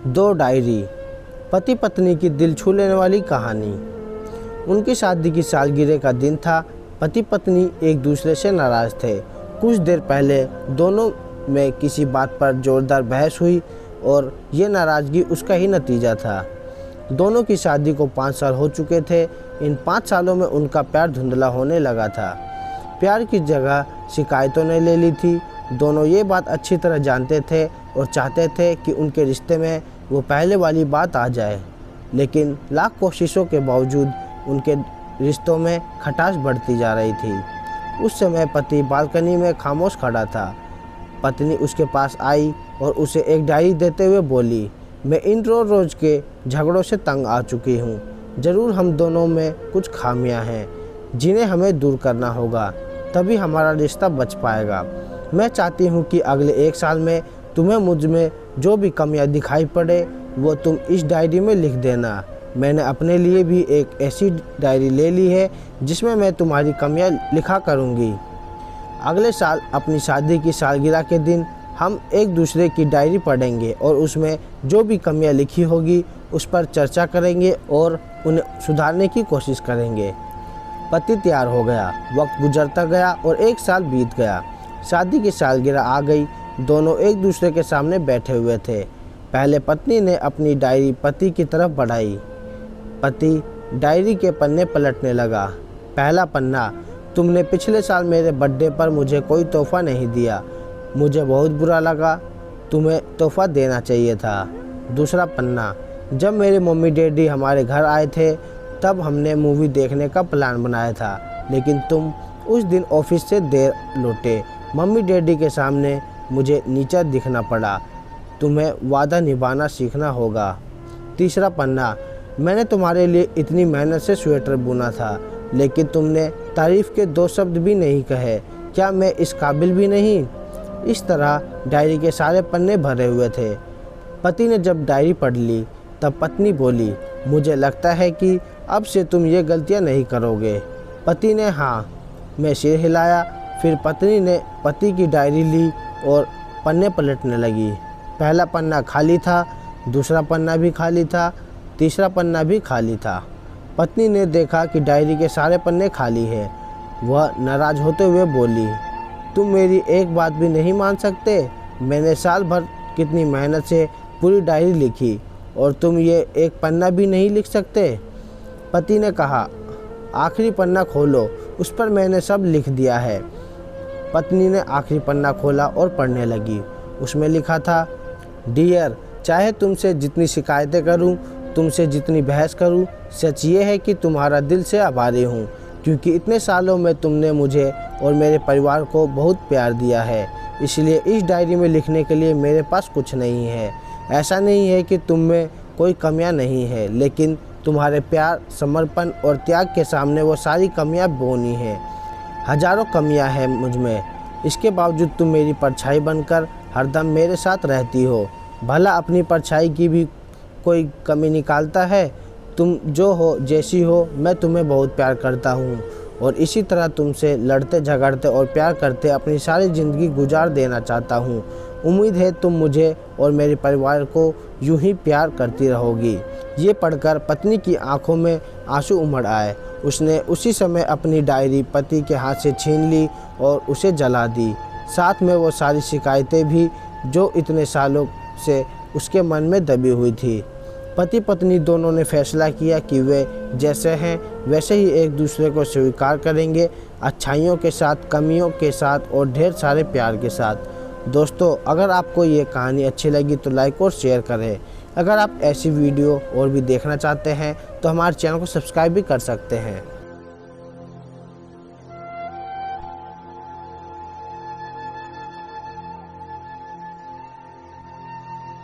दो डायरी, पति पत्नी की दिल छू लेने वाली कहानी। उनकी शादी की सालगिरह का दिन था। पति पत्नी एक दूसरे से नाराज़ थे। कुछ देर पहले दोनों में किसी बात पर जोरदार बहस हुई और ये नाराज़गी उसका ही नतीजा था। दोनों की शादी को 5 साल हो चुके थे। इन 5 सालों में उनका प्यार धुंधला होने लगा था। प्यार की जगह शिकायतों ने ले ली थी। दोनों ये बात अच्छी तरह जानते थे और चाहते थे कि उनके रिश्ते में वो पहले वाली बात आ जाए, लेकिन लाख कोशिशों के बावजूद उनके रिश्तों में खटास बढ़ती जा रही थी। उस समय पति बालकनी में खामोश खड़ा था। पत्नी उसके पास आई और उसे एक डायरी देते हुए बोली, मैं इन रोज़ के झगड़ों से तंग आ चुकी हूँ। ज़रूर हम दोनों में कुछ खामियां हैं जिन्हें हमें दूर करना होगा, तभी हमारा रिश्ता बच पाएगा। मैं चाहती हूँ कि अगले 1 साल में तुम्हें मुझ में जो भी कमियां दिखाई पड़े वो तुम इस डायरी में लिख देना। मैंने अपने लिए भी एक ऐसी डायरी ले ली है जिसमें मैं तुम्हारी कमियां लिखा करूँगी। अगले साल अपनी शादी की सालगिरह के दिन हम एक दूसरे की डायरी पढ़ेंगे और उसमें जो भी कमियां लिखी होगी उस पर चर्चा करेंगे और उन्हें सुधारने की कोशिश करेंगे। पति तैयार हो गया। वक्त गुजरता गया और 1 साल बीत गया। शादी की सालगिरह आ गई। दोनों एक दूसरे के सामने बैठे हुए थे। पहले पत्नी ने अपनी डायरी पति की तरफ बढ़ाई। पति डायरी के पन्ने पलटने लगा। पहला पन्ना, तुमने पिछले साल मेरे बर्थडे पर मुझे कोई तोहफा नहीं दिया। मुझे बहुत बुरा लगा। तुम्हें तोहफा देना चाहिए था। दूसरा पन्ना, जब मेरे मम्मी डैडी हमारे घर आए थे तब हमने मूवी देखने का प्लान बनाया था, लेकिन तुम उस दिन ऑफिस से देर लौटे। मम्मी डैडी के सामने मुझे नीचा दिखना पड़ा। तुम्हें वादा निभाना सीखना होगा। तीसरा पन्ना, मैंने तुम्हारे लिए इतनी मेहनत से स्वेटर बुना था, लेकिन तुमने तारीफ़ के 2 शब्द भी नहीं कहे। क्या मैं इस काबिल भी नहीं? इस तरह डायरी के सारे पन्ने भरे हुए थे। पति ने जब डायरी पढ़ ली तब पत्नी बोली, मुझे लगता है कि अब से तुम ये गलतियां नहीं करोगे। पति ने हाँ में सिर हिलाया। फिर पत्नी ने पति की डायरी ली और पन्ने पलटने लगी। पहला पन्ना खाली था, दूसरा पन्ना भी खाली था, तीसरा पन्ना भी खाली था। पत्नी ने देखा कि डायरी के सारे पन्ने खाली हैं। वह नाराज़ होते हुए बोली, तुम मेरी एक बात भी नहीं मान सकते? मैंने साल भर कितनी मेहनत से पूरी डायरी लिखी और तुम ये एक पन्ना भी नहीं लिख सकते? पति ने कहा, आखिरी पन्ना खोलो, उस पर मैंने सब लिख दिया है। पत्नी ने आखिरी पन्ना खोला और पढ़ने लगी। उसमें लिखा था, डियर, चाहे तुमसे जितनी शिकायतें करूं, तुमसे जितनी बहस करूं, सच ये है कि तुम्हारा दिल से आभारी हूं, क्योंकि इतने सालों में तुमने मुझे और मेरे परिवार को बहुत प्यार दिया है। इसलिए इस डायरी में लिखने के लिए मेरे पास कुछ नहीं है। ऐसा नहीं है कि तुम में कोई कमियां नहीं है, लेकिन तुम्हारे प्यार, समर्पण और त्याग के सामने वो सारी कमियां बौनी हैं। हजारों कमियां हैं मुझ में, इसके बावजूद तुम मेरी परछाई बनकर हरदम मेरे साथ रहती हो। भला अपनी परछाई की भी कोई कमी निकालता है? तुम जो हो, जैसी हो, मैं तुम्हें बहुत प्यार करता हूँ और इसी तरह तुमसे लड़ते झगड़ते और प्यार करते अपनी सारी ज़िंदगी गुजार देना चाहता हूँ। उम्मीद है तुम मुझे और मेरे परिवार को यूं ही प्यार करती रहोगी। ये पढ़कर पत्नी की आंखों में आंसू उमड़ आए। उसने उसी समय अपनी डायरी पति के हाथ से छीन ली और उसे जला दी, साथ में वो सारी शिकायतें भी जो इतने सालों से उसके मन में दबी हुई थी। पति पत्नी दोनों ने फैसला किया कि वे जैसे हैं वैसे ही एक दूसरे को स्वीकार करेंगे, अच्छाइयों के साथ, कमियों के साथ और ढेर सारे प्यार के साथ। दोस्तों, अगर आपको ये कहानी अच्छी लगी तो लाइक और शेयर करें। अगर आप ऐसी वीडियो और भी देखना चाहते हैं तो हमारे चैनल को सब्सक्राइब भी कर सकते हैं।